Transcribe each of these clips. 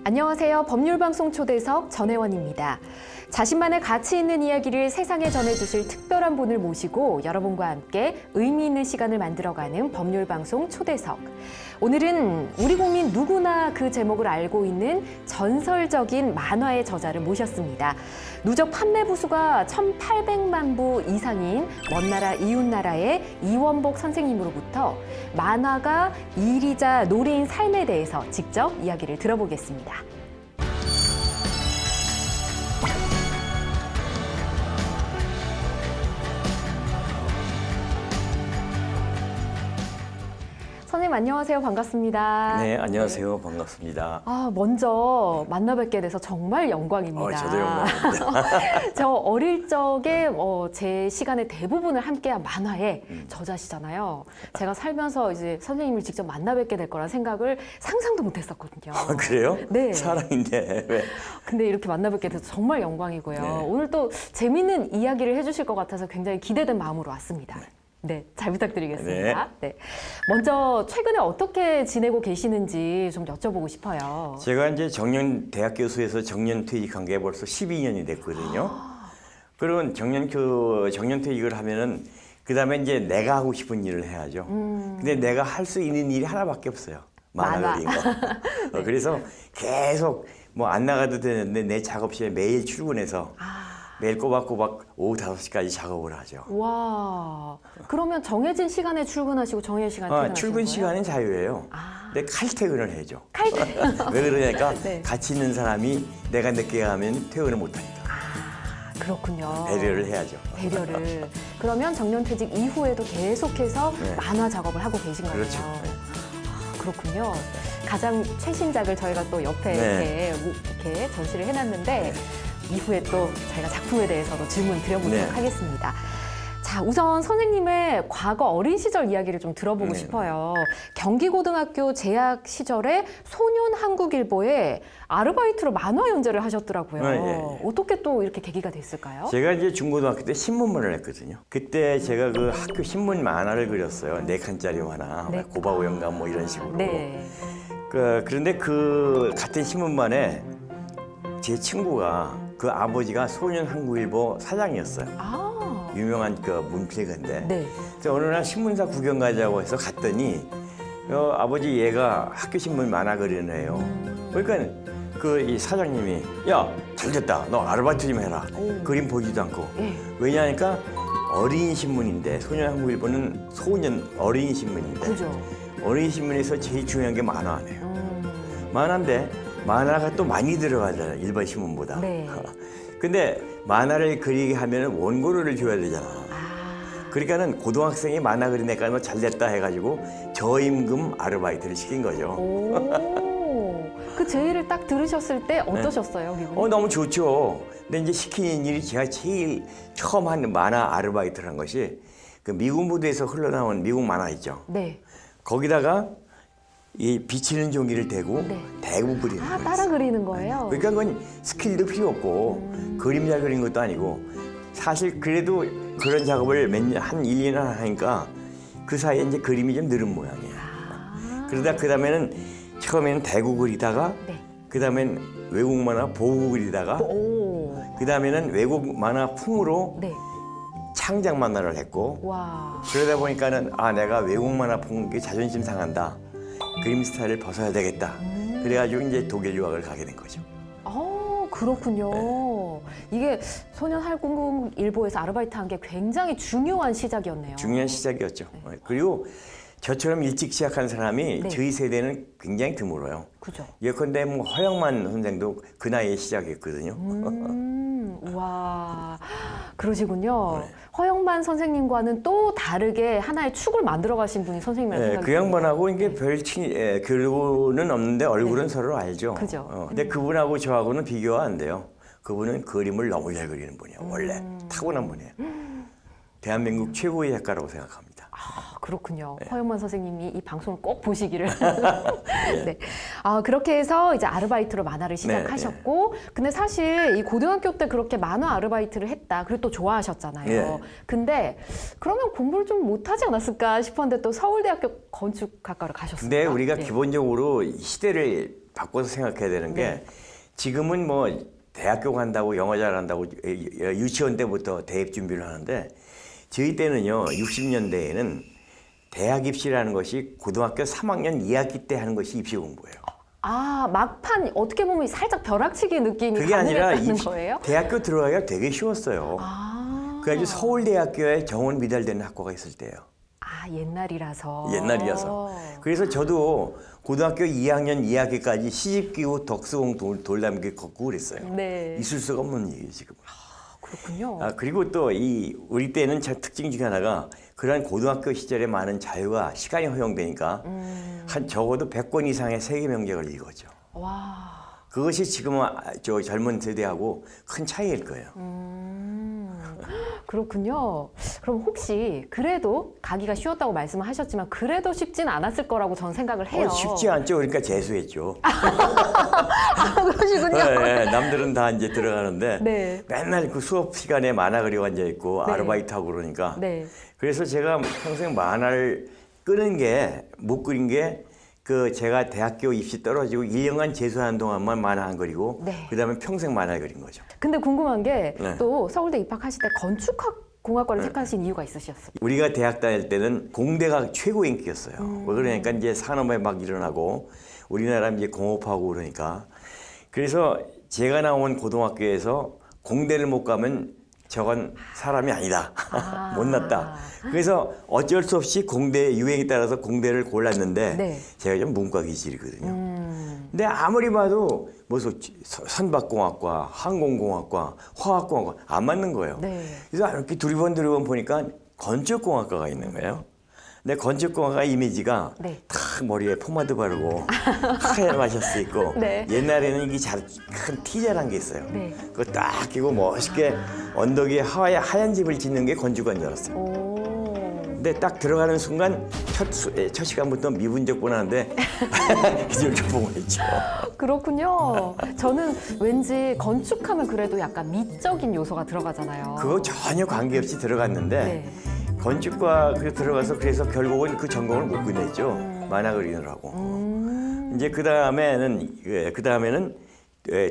안녕하세요. 법률방송 초대석 전혜원입니다. 자신만의 가치 있는 이야기를 세상에 전해주실 특별한 분을 모시고 여러분과 함께 의미 있는 시간을 만들어가는 법률방송 초대석. 오늘은 우리 국민 누구나 그 제목을 알고 있는 전설적인 만화의 저자를 모셨습니다. 누적 판매 부수가 1,800만 부 이상인 먼나라 이웃나라의 이원복 선생님으로부터 만화가 일이자 놀이인 삶에 대해서 직접 이야기를 들어보겠습니다. 선생님 안녕하세요. 반갑습니다. 네, 안녕하세요. 반갑습니다. 먼저 만나 뵙게 돼서 정말 영광입니다. 저도 영광입니다. 저 어릴 적에 제 시간의 대부분을 함께한 만화의 저자시잖아요. 제가 살면서 이제 선생님을 직접 만나 뵙게 될 거란 생각을 상상도 못했었거든요. 그래요? 네. 사랑인데 왜? 근데 이렇게 만나 뵙게 돼서 정말 영광이고요. 네. 오늘 또 재밌는 이야기를 해주실 것 같아서 굉장히 기대된 마음으로 왔습니다. 네, 잘 부탁드리겠습니다. 네. 먼저 최근에 어떻게 지내고 계시는지 좀 여쭤보고 싶어요. 제가 이제 정년 대학교수에서 정년 퇴직한 게 벌써 12년이 됐거든요. 그러면 정년 퇴직을 하면은 그 다음에 이제 내가 하고 싶은 일을 해야죠. 근데 내가 할 수 있는 일이 하나밖에 없어요. 만화 그리는 거. 네. 그래서 계속 뭐 안 나가도 되는데 내 작업실에 매일 출근해서 매일 꼬박꼬박 오후 5시까지 작업을 하죠. 와, 그러면 정해진 시간에 출근하시고 정해진 시간에 퇴근하시는 출근 거예요? 시간은 자유예요. 근데 칼퇴근을 해야죠. 칼퇴근. 왜 그러냐니까 네. 같이 있는 사람이 내가 늦게 가면 퇴근을 못하니까. 그렇군요. 배려를 해야죠. 배려를. 그러면 정년퇴직 이후에도 계속해서 네. 만화 작업을 하고 계신 거예요. 그렇죠. 네. 그렇군요. 가장 최신작을 저희가 또 옆에 네. 이렇게 전시를 해놨는데 이후에 또 저희가 작품에 대해서도 질문 드려보도록 하겠습니다. 자, 우선 선생님의 과거 어린 시절 이야기를 좀 들어보고 싶어요. 경기고등학교 재학 시절에 소년한국일보에 아르바이트로 만화 연재를 하셨더라고요. 어떻게 또 이렇게 계기가 됐을까요? 제가 이제 중고등학교 때 신문만을 했거든요. 그때 제가 그 학교 신문 만화를 그렸어요. 4칸짜리 만화, 고바오영감 뭐 이런 식으로. 네. 그런데 그 같은 신문만에 제 친구가 그 아버지가 소년한국일보 사장이었어요. 유명한 그 문필가인데. 네. 그래서 어느 날 신문사 구경 가자고 해서 갔더니 아버지 얘가 학교 신문 만화 그리는 애예요. 그러니까 그 이 사장님이 야, 잘 됐다. 너 아르바이트 좀 해라. 그림 보지도 않고. 왜냐하니까 어린이 신문인데 소년한국일보는 어린이 신문인데. 그죠. 어린이 신문에서 제일 중요한 게 만화네요. 만화인데 만화가 또 많이 들어가잖아요. 일반 신문보다. 네. 근데 만화를 그리게 하면 원고료를 줘야 되잖아. 그러니까는 고등학생이 만화 그리니까 너 잘됐다 해가지고 저임금 아르바이트를 시킨 거죠. 그 제의를 딱 들으셨을 때 어떠셨어요, 기분이? 너무 좋죠. 근데 이제 시키는 일이 제가 제일 처음 한 만화 아르바이트를 한 것이 그 미국 무대에서 흘러나온 미국 만화 있죠. 네. 거기다가 이 비치는 종이를 대고 대고 그리는 거예요. 따라 그리는 거예요? 그러니까 그건 스킬도 필요 없고 그림 잘 그리는 것도 아니고 사실 그래도 그런 작업을 한 1, 2년 하니까 그 사이에 이제 그림이 좀 늘은 모양이에요. 그러다 그 다음에는 처음에는 대고 그리다가 그 다음엔 외국 만화 보고 그리다가 그 다음에는 외국 만화 풍으로 창작 만화를 했고 그러다 보니까는 내가 외국 만화 풍 자존심 상한다. 그림 스타일을 벗어야 되겠다. 그래가지고 이제 독일 유학을 가게 된 거죠. 그렇군요. 이게 소년한국일보에서 아르바이트 한 게 굉장히 중요한 시작이었네요. 중요한 시작이었죠. 그리고 저처럼 일찍 시작한 사람이 저희 세대는 굉장히 드물어요. 그죠. 예컨대 뭐 허영만 선생도 그 나이에 시작했거든요. 와, 그러시군요. 허영만 선생님과는 또 다르게 하나의 축을 만들어 가신 분이 선생님이라는 생각이 그 양반하고 이게 별 결혼은 없는데 얼굴은 서로 알죠. 그죠. 근데 그분하고 저하고는 비교가 안 돼요. 그분은 그림을 너무 잘 그리는 분이에요. 원래 타고난 분이에요. 대한민국 최고의 작가라고 생각합니다. 그렇군요. 허영만 선생님이 이 방송을 꼭 보시기를. 네. 그렇게 해서 이제 아르바이트로 만화를 시작하셨고, 근데 사실 이 고등학교 때 그렇게 만화 아르바이트를 했다. 그리고 또 좋아하셨잖아요. 근데 그러면 공부를 좀 못하지 않았을까 싶었는데 또 서울대학교 건축학과를 가셨습니다. 근데 우리가 기본적으로 시대를 바꿔서 생각해야 되는 게 지금은 뭐 대학교 간다고 영어 잘한다고 유치원 때부터 대입 준비를 하는데 저희 때는요 60년대에는 대학 입시라는 것이 고등학교 3학년 2학기 때 하는 것이 입시 공부예요. 아, 막판 어떻게 보면 살짝 벼락치기 느낌이 그게 아니라 가능했다는 거예요? 대학교 들어가기가 되게 쉬웠어요. 아, 그래가지고 서울대학교에 정원 미달되는 학과가 있을 때예요. 아, 옛날이라서. 그래서 저도 고등학교 2학년 2학기까지 시집기후 덕수공 돌담기 걷고 그랬어요. 네. 있을 수가 없는 얘기예요 지금. 그렇군요. 그리고 또 우리 때는 특징 중에 하나가 그러한 고등학교 시절에 많은 자유가 시간이 허용되니까 한 적어도 100권 이상의 세계 명작을 읽었죠. 와. 그것이 지금은 저 젊은 세대하고 큰 차이일 거예요. 그렇군요. 그럼 혹시 그래도 가기가 쉬웠다고 말씀을 하셨지만 그래도 쉽진 않았을 거라고 저는 생각을 해요. 쉽지 않죠. 그러니까 재수했죠. 그러시군요. 네, 남들은 다 이제 들어가는데 네. 맨날 그 수업 시간에 만화 그리고 앉아 있고 네. 아르바이트 하고 그러니까. 네. 그래서 제가 평생 만화를 못 그린 게 그 제가 대학교 입시 떨어지고 1년간 재수하는 동안만 만화 안 그리고 네. 그다음에 평생 만화를 그린 거죠. 근데 궁금한 게 네. 또 서울대 입학하실 때 건축학 공학과를 택하신 이유가 있으셨어요? 우리가 대학 다닐 때는 공대가 최고 인기였어요. 왜 그러니까 이제 산업에 막 일어나고 우리나라 이제 공업하고 그러니까 그래서 제가 나온 고등학교에서 공대를 못 가면 저건 사람이 아니다. 못났다. 그래서 어쩔 수 없이 공대 유행에 따라서 공대를 골랐는데 네. 제가 좀 문과 기질이거든요. 근데 아무리 봐도 무슨 선박공학과, 항공공학과, 화학공학과 안 맞는 거예요. 네. 그래서 이렇게 두리번 보니까 건축공학과가 있는 거예요. 근데 건축공학과 이미지가 네. 탁 머리에 포마드 바르고 하얀 마셔스 있고 네. 옛날에는 이게 큰 티제란 게 있어요. 네. 그거 딱 끼고 멋있게 언덕 위에 하얀 집을 짓는 게 건축가인 줄 알았어요. 오. 근데 딱 들어가는 순간 첫 시간부터 미분적분하는데 이렇게 보고 있죠. 그렇군요. 저는 왠지 건축하면 그래도 약간 미적인 요소가 들어가잖아요. 그거 전혀 관계없이 들어갔는데 네. 건축과 들어가서 그래서 결국은 그 전공을 못 끝냈죠. 만화 그리느라고. 이제 그 다음에는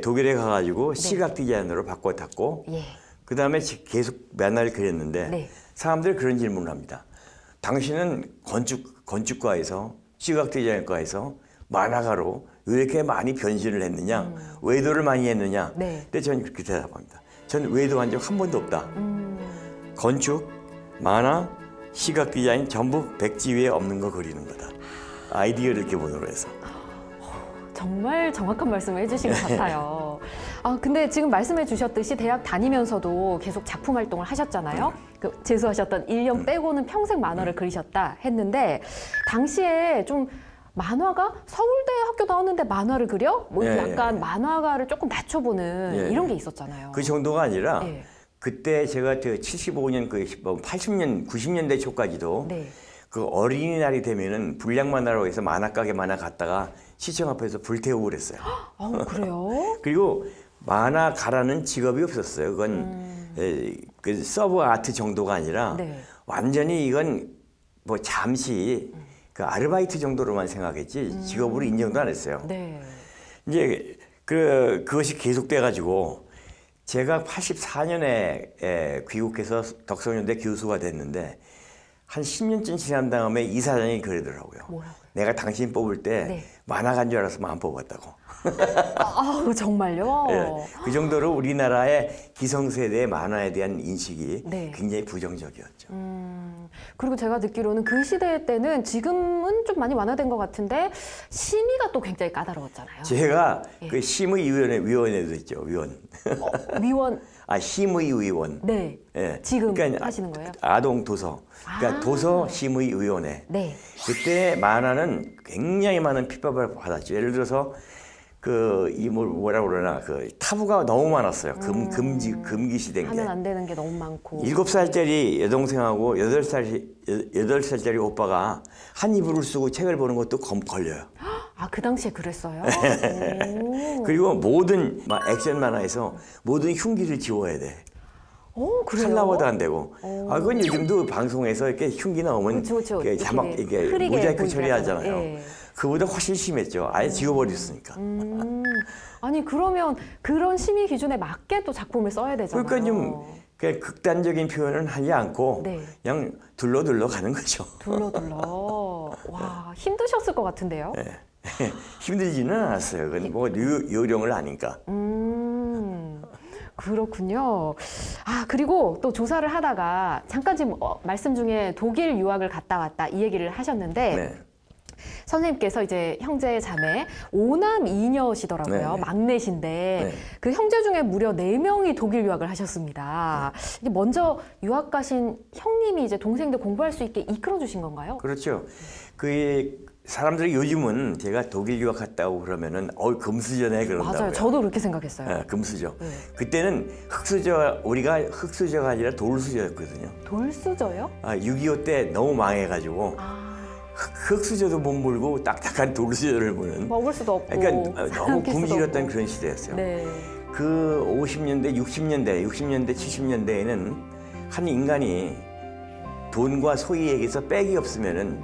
독일에 가가지고 시각 디자인으로 바꿔탔고 예. 그 다음에 계속 만화를 그렸는데 네. 사람들이 그런 질문을 합니다. 당신은 건축과에서 시각 디자인과에서 만화가로 왜 이렇게 많이 변신을 했느냐, 외도를 많이 했느냐. 네. 근데 저는 그렇게 대답합니다. 저는 외도한 적 한 번도 없다. 건축, 만화, 시각 디자인 전부 백지 위에 없는 거 그리는 거다. 아이디어를 기본으로 해서. 정말 정확한 말씀을 해주신 것 같아요. 근데 지금 말씀해 주셨듯이 대학 다니면서도 계속 작품 활동을 하셨잖아요. 그 재수하셨던 1년 빼고는 평생 만화를 그리셨다 했는데 당시에 좀 만화가 서울대 학교 나왔는데 만화를 그려? 뭐 이렇게 약간 만화가를 조금 낮춰보는 이런 게 있었잖아요. 그 정도가 아니라 예. 그때 제가 75년, 80년, 90년대 초까지도 네. 그 어린이날이 되면은 불량 만화라고 해서 만화가게 만화 갔다가 시청 앞에서 불태우고 그랬어요. 그래요? 그리고 만화가라는 직업이 없었어요. 그건 그 서브 아트 정도가 아니라 네. 완전히 이건 뭐 잠시 그 아르바이트 정도로만 생각했지 직업으로 인정도 안 했어요. 네. 이제 그것이 계속돼가지고 제가 84년에 귀국해서 덕성여대 교수가 됐는데 한 10년쯤 지난 다음에 이사장이 그러더라고요. 뭐라고요? 내가 당신 뽑을 때 네. 만화가인 줄 알았으면 안 뽑았다고. 정말요? 예, 그 정도로 우리나라의 기성세대의 만화에 대한 인식이 네. 굉장히 부정적이었죠. 그리고 제가 듣기로는 그 시대 때는 지금은 좀 많이 완화된 것 같은데 심의가 또 굉장히 까다로웠잖아요. 제가 예. 그 심의위원회도 있죠. 위원. 위원. 심의위원. 네. 예. 지금 하시는 거예요? 아동 도서. 그러니까 도서 심의위원회. 네. 그때 만화는 굉장히 많은 핍박을 받았죠. 예를 들어서 뭐라 그러나 타부가 너무 많았어요. 금기 시대인 게. 하면 안 되는 게 너무 많고. 7살짜리 여동생하고 8살짜리 오빠가 한 이불을 쓰고 책을 보는 것도 걸려요. 그 당시에 그랬어요? 오. 그리고 모든 액션 만화에서 모든 흉기를 지워야 돼. 그래요? 칼라워도 안 되고. 그건 요즘도 방송에서 이렇게 흉기 나오면 그쵸. 이렇게 자막 이게 흐리게 모자이크 보이게 처리하잖아요. 예. 그보다 훨씬 심했죠. 아예 지워버렸으니까. 아니 그러면 그런 심의 기준에 맞게 또 작품을 써야 되잖아요. 그러니까 좀 극단적인 표현은 하지 않고 네. 그냥 둘러둘러 가는 거죠. 둘러둘러. 와, 힘드셨을 것 같은데요? 네. 힘들지는 않았어요. 그건 뭐 요령을 아니까. 그렇군요. 그리고 또 조사를 하다가 잠깐 지금 말씀 중에 독일 유학을 갔다 왔다 이 얘기를 하셨는데 네. 선생님께서 이제 형제 자매 5남 2녀시더라고요. 네. 막내신데 네. 그 형제 중에 무려 4명이 독일 유학을 하셨습니다. 이게 먼저 유학 가신 형님이 이제 동생들 공부할 수 있게 이끌어 주신 건가요? 그렇죠. 그 사람들이 요즘은 제가 독일 유학 갔다고 그러면은 금수저네 그런다고요. 맞아요. 저도 그렇게 생각했어요. 네, 금수저. 네. 그때는 우리가 흑수저가 아니라 돌수저였거든요. 돌수저요? 6.25 때 너무 망해가지고 흑수저도 못 물고 딱딱한 돌수저를 보는. 먹을 수도 없고 그러니까 너무 삼킬 수도 굶주렸던 없고. 그런 시대였어요. 네. 그 50년대, 60년대, 70년대에는 한 인간이 돈과 소유에게서 빽이 없으면은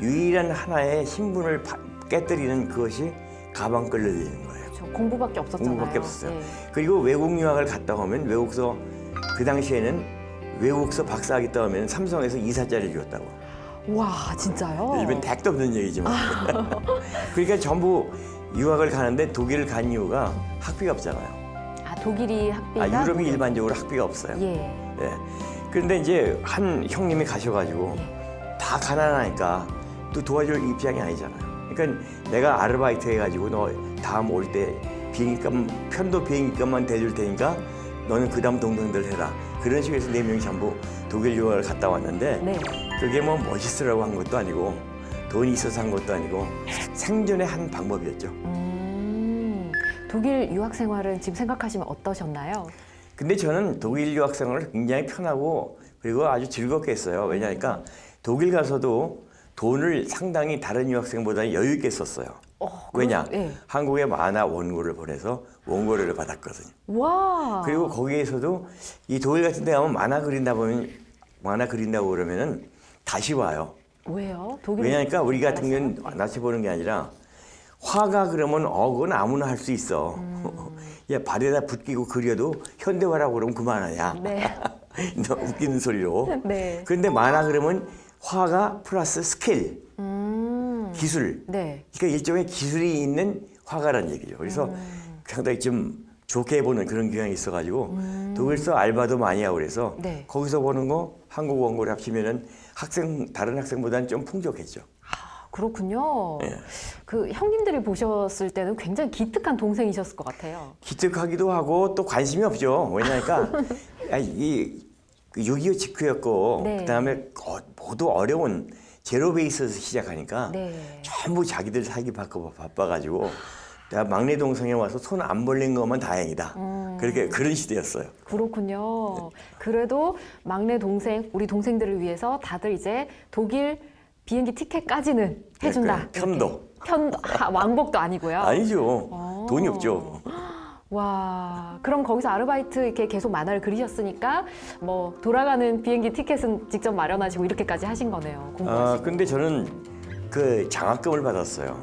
유일한 하나의 신분을 깨뜨리는 그것이 가방 끌려다니는 거예요. 그렇죠. 공부밖에 없었잖아요. 공부밖에 없었어요. 네. 그리고 외국 유학을 갔다 오면 외국서 그 당시에는 외국서 박사학위 따오면 삼성에서 이사짜리를 줬다고. 와, 진짜요? 요즘엔 택도 없는 얘기지만. 그러니까 전부 유학을 가는데 독일을 간 이유가 학비가 없잖아요. 독일이 학비가? 유럽이 일반적으로 학비가 없어요. 예. 예. 그런데 이제 한 형님이 가셔가지고 다 가난하니까 또 도와줄 입장이 아니잖아요. 그러니까 내가 아르바이트 해가지고 너 다음 올 때 편도 비행기값만 대줄 테니까 너는 그 다음 동생들 해라. 그런 식으로 해서 4명이 전부 독일 유학을 갔다 왔는데 네. 그게 뭐 멋있으라고 한 것도 아니고 돈이 있어서 한 것도 아니고 생존의 한 방법이었죠. 독일 유학 생활은 지금 생각하시면 어떠셨나요? 근데 저는 독일 유학 생활을 굉장히 편하고 그리고 아주 즐겁게 했어요. 왜냐니까 독일 가서도 돈을 상당히 다른 유학생보다 여유 있게 썼어요. 왜냐? 예. 한국에 만화 원고를 보내서 원고료를 받았거든요. 와. 그리고 거기에서도 이 독일 같은 데 가면 만화 그린다고 그러면은 다시 와요. 왜요? 독일. 왜냐니까 우리 같은 경우는 낯이 보는 게 아니라 화가 그러면 그건 아무나 할 수 있어. 야, 발에다 붓기고 그려도 현대화라고 그러면 그만하냐. 네. 너 웃기는 소리로. 네. 그런데 만화 그러면 화가 플러스 스킬, 기술. 네. 그러니까 일종의 기술이 있는 화가라는 얘기죠. 그래서 상당히 좀 좋게 보는 그런 경향이 있어가지고 독일서 알바도 많이 하고 그래서 네. 거기서 보는 거 한국 원고를 합치면은 다른 학생보다는 좀 풍족했죠. 그렇군요. 예. 그 형님들이 보셨을 때는 굉장히 기특한 동생이셨을 것 같아요. 기특하기도 하고 또 관심이 없죠. 왜냐니까 이 6.25 직후였고 네. 그다음에 모두 어려운 제로 베이스에서 시작하니까 네. 전부 자기들 살기 바빠가지고 내가 막내 동생에 와서 손 안 벌린 것만 다행이다. 그런 시대였어요. 그렇군요. 그래도 막내 동생, 우리 동생들을 위해서 다들 이제 독일 비행기 티켓까지는 해준다. 편도. 왕복도 아니고요. 아니죠. 돈이 없죠. 와, 그럼 거기서 아르바이트 이렇게 계속 만화를 그리셨으니까 뭐 돌아가는 비행기 티켓은 직접 마련하시고 이렇게까지 하신 거네요. 공부하시고. 근데 저는 그 장학금을 받았어요.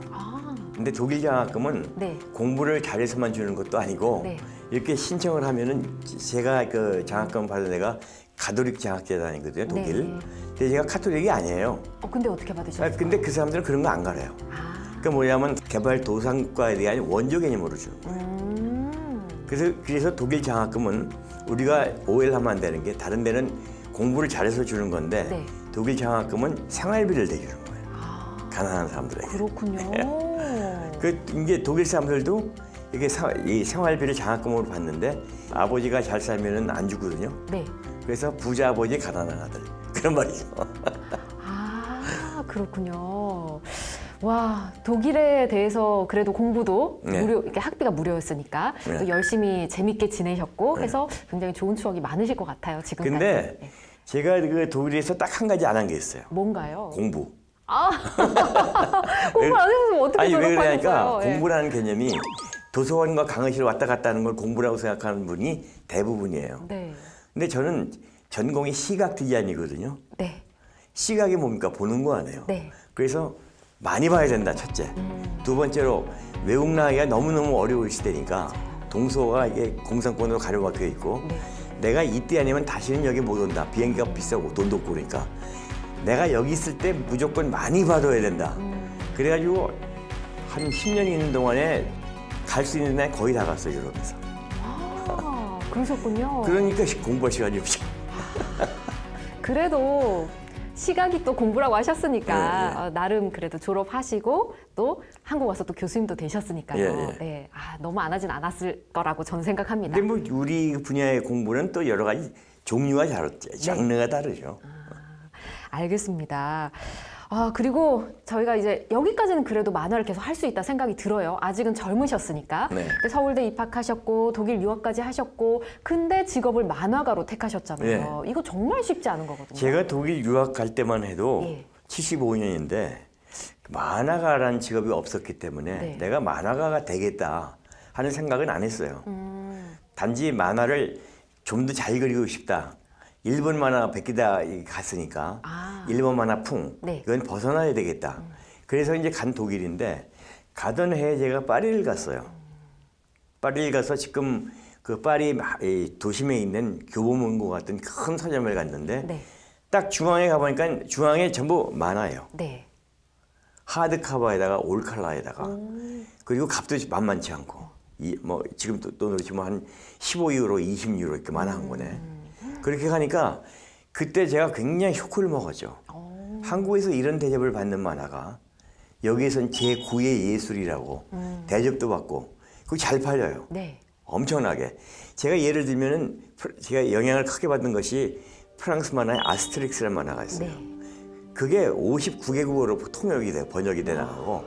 근데 독일 장학금은 네. 공부를 잘해서만 주는 것도 아니고 네. 이렇게 신청을 하면은 제가 그 장학금 받은 애가 가톨릭 장학재단이거든요, 독일. 네. 근데 제가 카톨릭이 아니에요. 근데 어떻게 받으셨어요? 근데 그 사람들은 그런 거 안 가려요. 그러니까 뭐냐면 개발도상과에 대한 원조 개념으로 주는 거예요. 그래서 독일 장학금은 우리가 오해를 하면 안 되는 게 다른 데는 공부를 잘해서 주는 건데 네. 독일 장학금은 생활비를 대주는 거예요. 가난한 사람들에게. 그렇군요. 이게 독일 사람들도 이게 이 생활비를 장학금으로 받는데 아버지가 잘 살면은 안 주거든요. 네. 그래서 부자 아버지 가난한 아들 그런 말이죠. 그렇군요. 와, 독일에 대해서 그래도 공부도 네. 무료, 이렇게 학비가 무료였으니까 네. 또 열심히 재밌게 지내셨고 해서 굉장히 좋은 추억이 많으실 것 같아요, 지금까지. 근데 네. 제가 그 독일에서 딱 한 가지 안 한 게 있어요. 뭔가요? 공부. 공부 안 해서 어떻게 아니 왜 그러냐니까 졸업하셨어요? 예. 공부라는 개념이 도서관과 강의실 왔다 갔다 하는 걸 공부라고 생각하는 분이 대부분이에요. 네. 근데 저는 전공이 시각 디자인이거든요. 네. 시각이 뭡니까? 보는 거 아니에요. 네. 그래서 많이 봐야 된다, 첫째. 두 번째로 외국 나가기가 너무너무 어려울 시대니까 동서가 이게 공산권으로 가로막혀 있고 네. 내가 이때 아니면 다시는 여기 못 온다. 비행기가 비싸고 돈도 없고 그러니까 내가 여기 있을 때 무조건 많이 봐둬야 된다. 그래가지고 한 10년 있는 동안에 갈 수 있는 날 거의 다 갔어요, 유럽에서. 아, 그러셨군요. 그러니까 공부할 시간이 없죠. 그래도 시각이 또 공부라고 하셨으니까 네, 네. 나름 그래도 졸업하시고 또 한국 와서 또 교수님도 되셨으니까요. 예, 예. 네. 아, 너무 안 하진 않았을 거라고 저는 생각합니다. 근데 뭐 우리 분야의 공부는 또 여러 가지 종류가 다르죠. 장르가 다르죠. 알겠습니다. 아, 그리고 저희가 이제 여기까지는 그래도 만화를 계속 할 수 있다 생각이 들어요. 아직은 젊으셨으니까. 네. 근데 서울대 입학하셨고 독일 유학까지 하셨고 근데 직업을 만화가로 택하셨잖아요. 이거 정말 쉽지 않은 거거든요. 제가 독일 유학 갈 때만 해도 예. 75년인데 만화가라는 직업이 없었기 때문에 네. 내가 만화가가 되겠다 하는 생각은 안 했어요. 단지 만화를 좀 더 잘 그리고 싶다. 일본 만화 베끼다 갔으니까 아. 일본 만화 풍 네. 이건 벗어나야 되겠다. 그래서 이제 간 독일인데 가던 해에 제가 파리를 갔어요. 파리를 가서 지금 그 파리 이 도심에 있는 교보문고 같은 큰 서점을 갔는데 네. 딱 중앙에 가보니까 중앙에 전부 만화예요. 네. 하드 커버에다가 올 컬러에다가 그리고 값도 만만치 않고 이 뭐 지금 돈으로 치면 한 15유로, 20유로 이렇게 만화 한 거네. 그렇게 가니까 그때 제가 굉장히 쇼크를 먹었죠. 한국에서 이런 대접을 받는 만화가 여기에선 제9의 예술이라고 대접도 받고 그거 잘 팔려요. 네. 엄청나게. 제가 예를 들면은 제가 영향을 크게 받은 것이 프랑스 만화의 아스트릭스라는 만화가 있어요. 네. 그게 59개국어로 통역이 돼 번역이 돼 나가고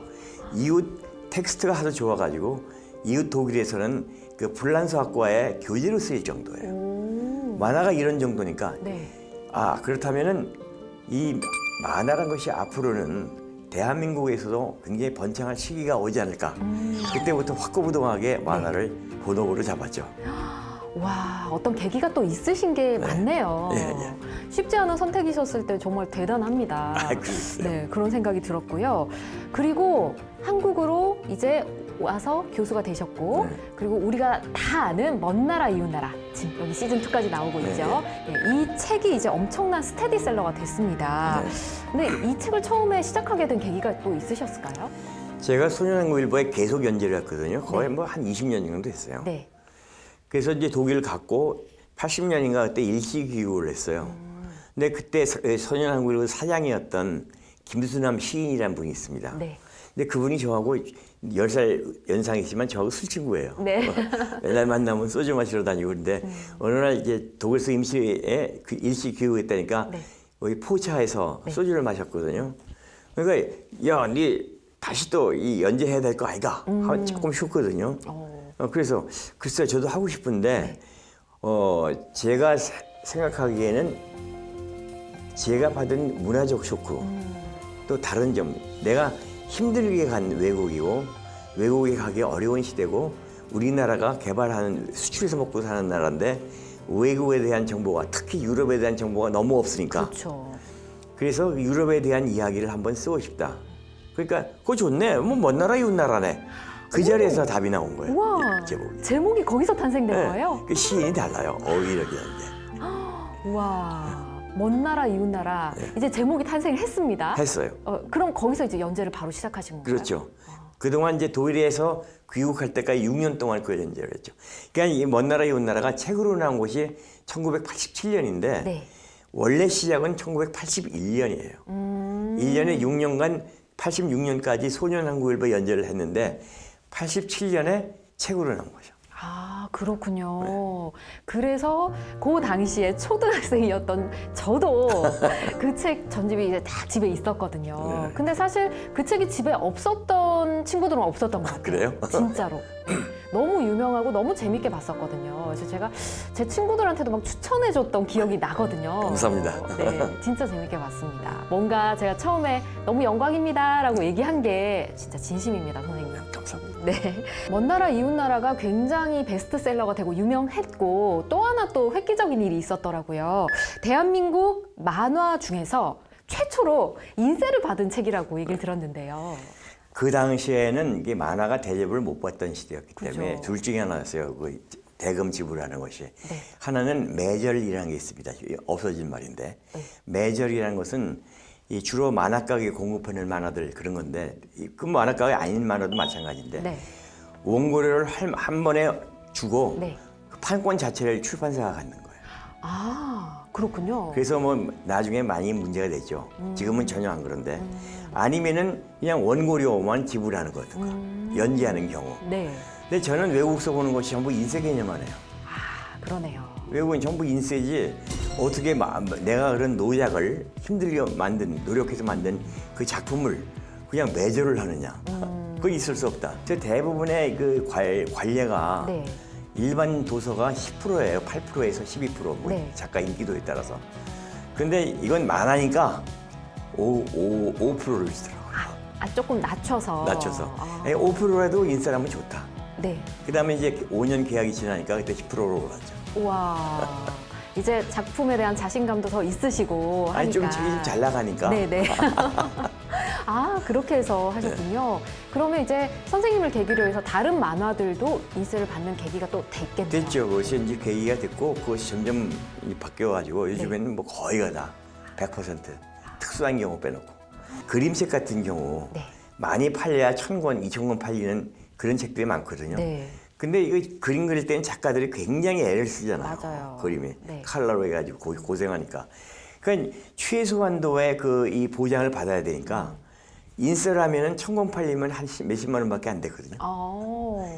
이웃 텍스트가 하도 좋아가지고 이웃 독일에서는 그 불란서 학과의 교재로 쓰일 정도예요. 만화가 이런 정도니까 네. 아 그렇다면은 이 만화란 것이 앞으로는 대한민국에서도 굉장히 번창할 시기가 오지 않을까. 그때부터 확고부동하게 만화를 본업으로 잡았죠. 와, 어떤 계기가 또 있으신 게 많네요. 예, 예. 쉽지 않은 선택이셨을 때 정말 대단합니다. 글쎄요. 네, 그런 생각이 들었고요. 그리고 한국으로 이제 와서 교수가 되셨고 네. 그리고 우리가 다 아는 먼 나라 이웃 나라 지금 여기 시즌 2까지 나오고 네, 있죠. 네, 이 책이 이제 엄청난 스테디셀러가 됐습니다. 네. 근데 이 책을 처음에 시작하게 된 계기가 또 있으셨을까요? 제가 소년한국일보에 계속 연재를 했거든요. 거의 네. 뭐 한 20년 정도 했어요. 네. 그래서 이제 독일 갔고 80년인가 그때 일시 귀국을 했어요. 근데 그때 소년한국일보 사장이었던 김수남 시인이라는 분이 있습니다. 네. 근데 그분이 저하고 10살 연상이지만 저하고 술친구예요. 네. 맨날 만나면 소주 마시러 다니고 그런데 어느 날 이제 독일서 임시에 그 일시 귀국했다니까 네. 여기 포차에서 네. 소주를 마셨거든요. 그러니까 야, 네 다시 또 이 연재해야 될 거 아이가? 하고 조금 쉬었거든요. 그래서 글쎄 저도 하고 싶은데 제가 생각하기에는 제가 받은 문화적 쇼크 또 다른 점 내가 힘들게 간 외국이고 외국에 가기 어려운 시대고 우리나라가 개발하는 수출해서 먹고 사는 나라인데 외국에 대한 정보가 특히 유럽에 대한 정보가 너무 없으니까 그렇죠. 그래서 유럽에 대한 이야기를 한번 쓰고 싶다. 그러니까 그거 좋네. 뭐 먼 나라 이웃 나라네. 그 자리에서 답이 나온 거예요. 우와, 이 제목이. 제목이 거기서 탄생된 거예요? 그 시인이 달라요. 어휘력이 다른데. 우와, 먼 나라 이웃 나라 이제 제목이 탄생을 했습니다. 했어요. 그럼 거기서 이제 연재를 바로 시작하신 건가요? 그렇죠. 그동안 이제 독일에서 귀국할 때까지 6년 동안 그 연재를 했죠. 그러니까 이 먼 나라 이웃 나라가 책으로 나온 곳이 1987년인데 네. 원래 시작은 1981년이에요. 1년에 6년간 86년까지 소년한국일보 연재를 했는데 87년에 책으로 나온 거죠. 아, 그렇군요. 그래서 그 당시에 초등학생이었던 저도 그 책 전집이 이제 다 집에 있었거든요. 네. 근데 사실 그 책이 집에 없었던 친구들은 없었던 것 같아요. 그래요? 진짜로. 너무 유명하고 너무 재밌게 봤었거든요. 그래서 제가 제 친구들한테도 막 추천해줬던 기억이 나거든요. 감사합니다. 네, 진짜 재밌게 봤습니다. 뭔가 제가 처음에 너무 영광입니다라고 얘기한 게 진짜 진심입니다, 선생님. 감사합니다. 네. 먼 나라 이웃 나라가 굉장히 베스트셀러가 되고 유명했고 또 하나 또 획기적인 일이 있었더라고요. 대한민국 만화 중에서 최초로 인쇄를 받은 책이라고 얘기를 들었는데요. 그 당시에는 이게 만화가 대접을 못 받던 시대였기 때문에 그죠. 둘 중에 하나였어요. 그 대금 지불하는 것이. 네. 하나는 매절이라는 게 있습니다. 없어진 말인데 네. 매절이라는 것은 이 주로 만화가게 공급하는 만화들 그런 건데 그 만화가게 아닌 만화도 마찬가지인데 네. 원고료를 한 번에 주고 네. 그 판권 자체를 출판사가 갖는 거예요. 아, 그렇군요. 그래서 뭐 나중에 많이 문제가 됐죠. 지금은 전혀 안 그런데 아니면은 그냥 원고료만 지불하는 거든가 연기하는 경우. 네. 근데 저는 외국서 보는 것이 전부 인쇄 개념만 해요. 아, 그러네요. 외국은 전부 인쇄지 어떻게 내가 그런 노작을 힘들게 노력해서 만든 그 작품을 그냥 매절을 하느냐. 그거 있을 수 없다. 저 대부분의 그 관례가 네. 일반 도서가 10%예요. 8%에서 12%. 뭐 네. 작가 인기도에 따라서. 근데 이건 만화니까 5%를 주더라고요. 아, 조금 낮춰서. 낮춰서. 아. 5%라도 인쇄하면 좋다. 네. 그 다음에 이제 5년 계약이 지나니까 그때 10%로 올랐죠. 우와. 이제 작품에 대한 자신감도 더 있으시고 하니까. 아니, 좀 책이 좀 잘 나가니까. 네네. 아, 그렇게 해서 하셨군요. 그러면 이제 선생님을 계기로 해서 다른 만화들도 인쇄를 받는 계기가 또 됐겠네요. 됐죠. 그것이 이제 계기가 됐고 그것이 점점 바뀌어가지고 요즘에는 뭐 거의가 다 100% 특수한 경우 빼놓고 그림책 같은 경우 네. 많이 팔려야 1000권, 2000권 팔리는 그런 책들이 많거든요. 네. 근데 이거 그림 그릴 때는 작가들이 굉장히 애를 쓰잖아요. 맞아요. 그림이 네. 칼라로 해가지고 고생하니까. 그러니까 최소한도의 이 보장을 받아야 되니까 인쇄를 하면은 1000권 팔리면 한 몇십만 원밖에 안 되거든요.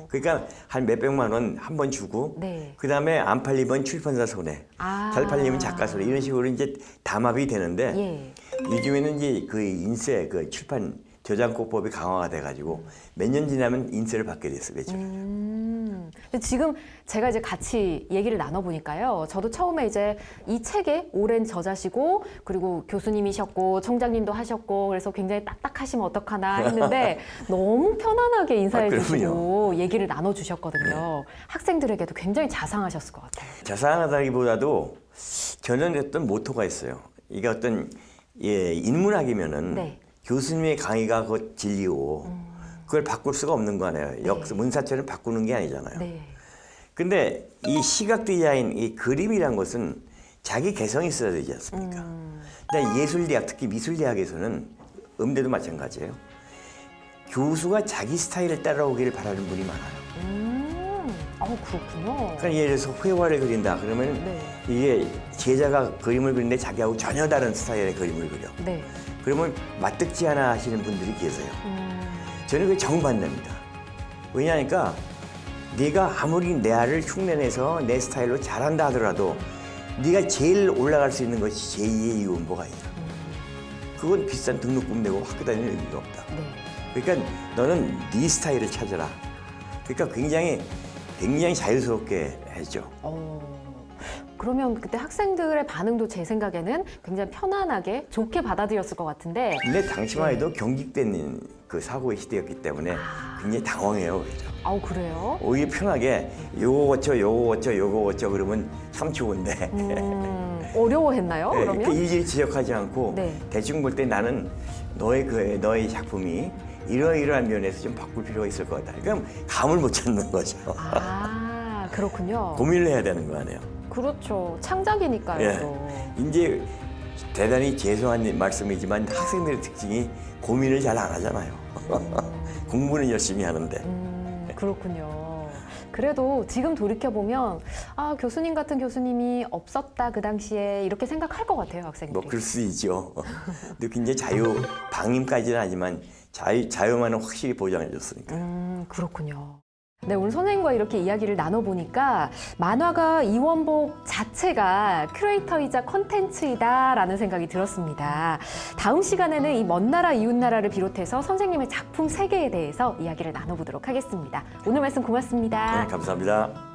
그러니까 한 몇백만 원 한 번 주고 네. 그 다음에 안 팔리면 출판사 손해, 아. 잘 팔리면 작가 손해 이런 식으로 이제 담합이 되는데 예. 요즘에는 이제 그 인쇄 그 출판 저작권법이 강화가 돼가지고 몇 년 지나면 인쇄를 받게 됐어요. 매출. 근데 지금 제가 이제 같이 얘기를 나눠보니까요. 저도 처음에 이제 이 책의 오랜 저자시고 그리고 교수님이셨고 총장님도 하셨고 그래서 굉장히 딱딱하시면 어떡하나 했는데 너무 편안하게 인사해 주시고 얘기를 나눠주셨거든요. 학생들에게도 굉장히 자상하셨을 것 같아요. 자상하다기보다도 저는 어떤 모토가 있어요. 이게 어떤 인문학이면은 네. 교수님의 강의가 그 진리고 그걸 바꿀 수가 없는 거네요. 문사처럼 바꾸는 게 아니잖아요. 네. 근데 이 시각 디자인, 이 그림이란 것은 자기 개성이 있어야 되지 않습니까? 근데 예술대학, 특히 미술대학에서는 음대도 마찬가지예요. 교수가 자기 스타일을 따라오기를 바라는 분이 많아요. 그렇군요. 그러니까 예를 들어서 회화를 그린다 그러면 네. 이게 제자가 그림을 그리는데 자기하고 전혀 다른 스타일의 그림을 그려. 네. 그러면 맞듣지 않아 하시는 분들이 계세요. 저는 그게 정반대입니다. 왜냐하니까 네가 아무리 내 알을 흉내내서 내 스타일로 잘한다 하더라도 네가 제일 올라갈 수 있는 것이 제2의 이원보가 아니야. 그건 비싼 등록금 내고 학교 다니는 의미가 없다. 네. 그러니까 너는 네 스타일을 찾아라. 그러니까 굉장히 자유스럽게 했죠. 그러면 그때 학생들의 반응도 제 생각에는 굉장히 편안하게 좋게 받아들였을 것 같은데. 근데 당시만 해도 경직된 그 사고의 시대였기 때문에 굉장히 당황해요. 그죠? 그래요? 오히려 편하게 요거 고쳐 그러면 참 좋은데 어려워했나요? 네, 그러면? 이렇게 일일이 지적하지 않고 네. 대충 볼 때 나는 너의 작품이 이러이러한 면에서 좀 바꿀 필요가 있을 것 같다. 그럼 감을 못 찾는 거죠. 그렇군요. 고민을 해야 되는 거 아니에요. 그렇죠. 창작이니까요. 예. 또. 이제 대단히 죄송한 말씀이지만 학생들의 특징이 고민을 잘 안 하잖아요. 공부는 열심히 하는데. 그렇군요. 그래도 지금 돌이켜보면 교수님 같은 교수님이 없었다 그 당시에 이렇게 생각할 것 같아요, 학생들이. 뭐 그럴 수 있죠. 근데 굉장히 방임까지는 아니지만 자유만은 확실히 보장해 줬으니까. 그렇군요. 네, 오늘 선생님과 이렇게 이야기를 나눠보니까 만화가 이원복 자체가 큐레이터이자 컨텐츠이다라는 생각이 들었습니다. 다음 시간에는 이 먼 나라 이웃 나라를 비롯해서 선생님의 작품 세계에 대해서 이야기를 나눠보도록 하겠습니다. 오늘 말씀 고맙습니다. 네, 감사합니다.